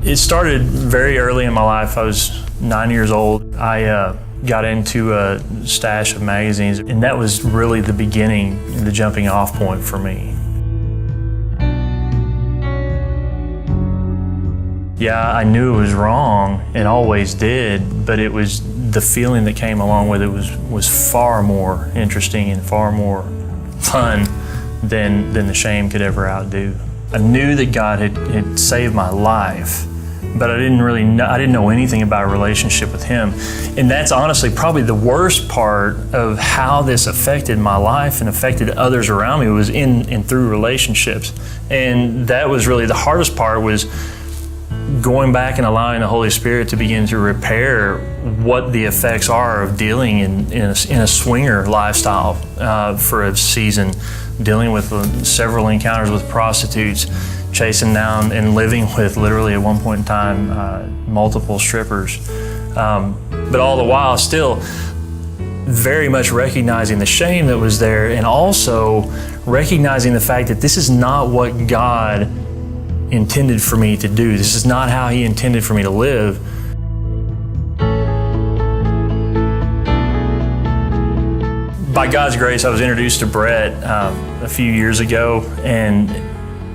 It started very early in my life. I was 9 years old. I got into a stash of magazines, and that was really the beginning, the jumping off point for me. Yeah, I knew it was wrong and always did, but it was the feeling that came along with it was far more interesting and far more fun than the shame could ever outdo. I knew that God had saved my life, but I didn't know anything about a relationship with Him. And that's honestly probably the worst part of how this affected my life and affected others around me, was in and through relationships. And that was really the hardest part, was going back and allowing the Holy Spirit to begin to repair what the effects are of dealing in a swinger lifestyle for a season, dealing with several encounters with prostitutes, chasing down and living with, literally at one point in time, multiple strippers. But all the while still very much recognizing the shame that was there, and also recognizing the fact that this is not what God intended for me to do. This is not how He intended for me to live. By God's grace, I was introduced to Brett a few years ago, and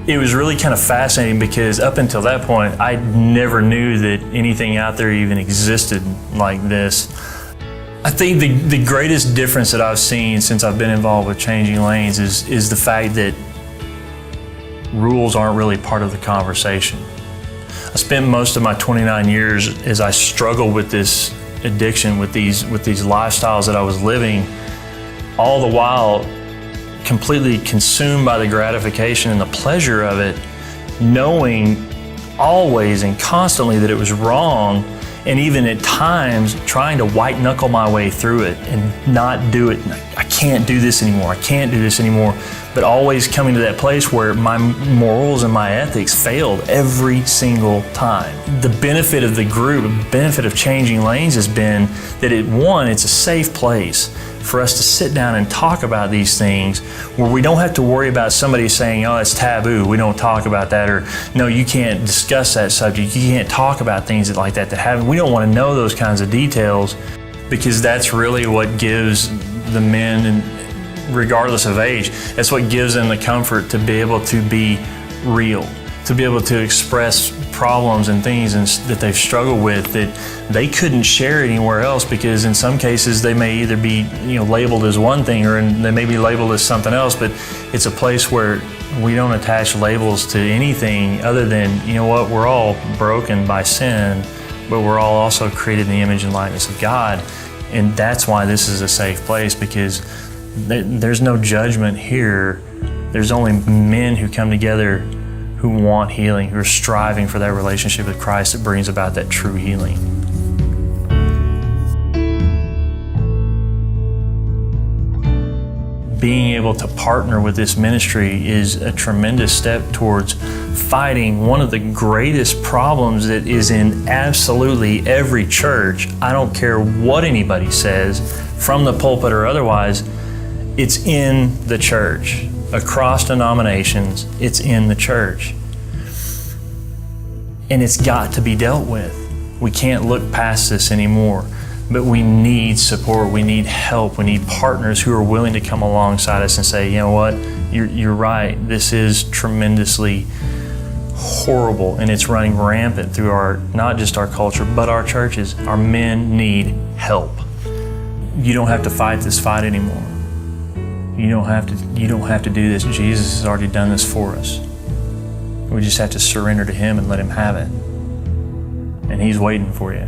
it was really kind of fascinating because up until that point, I never knew that anything out there even existed like this. I think the greatest difference that I've seen since I've been involved with Changing Lanes is the fact that rules aren't really part of the conversation. I spent most of my 29 years as I struggled with this addiction, with these lifestyles that I was living, all the while completely consumed by the gratification and the pleasure of it, knowing always and constantly that it was wrong, and even at times trying to white knuckle my way through it and not do it. I can't do this anymore. I can't do this anymore. But always coming to that place where my morals and my ethics failed every single time. The benefit of the group, the benefit of Changing Lanes has been that it's a safe place for us to sit down and talk about these things, where we don't have to worry about somebody saying, oh, it's taboo, we don't talk about that, or no, you can't discuss that subject, you can't talk about things like that happen. We don't want to know those kinds of details, because that's really what gives the men, and regardless of age, that's what gives them the comfort to be able to be real, to be able to express problems and things that they've struggled with that they couldn't share anywhere else, because in some cases they may either be labeled as one thing, or they may be labeled as something else. But it's a place where we don't attach labels to anything other than, we're all broken by sin, but we're all also created in the image and likeness of God. And that's why this is a safe place, because there's no judgment here. There's only men who come together who want healing, who are striving for that relationship with Christ that brings about that true healing. Being able to partner with this ministry is a tremendous step towards fighting one of the greatest problems that is in absolutely every church. I don't care what anybody says, from the pulpit or otherwise, it's in the church. Across denominations, it's in the church. And it's got to be dealt with. We can't look past this anymore. But we need support, we need help, we need partners who are willing to come alongside us and say, you know what, you're right, this is tremendously horrible, and it's running rampant through not just our culture, but our churches. Our men need help. You don't have to fight this fight anymore. You don't have to do this. Jesus has already done this for us. We just have to surrender to Him and let Him have it. And He's waiting for you.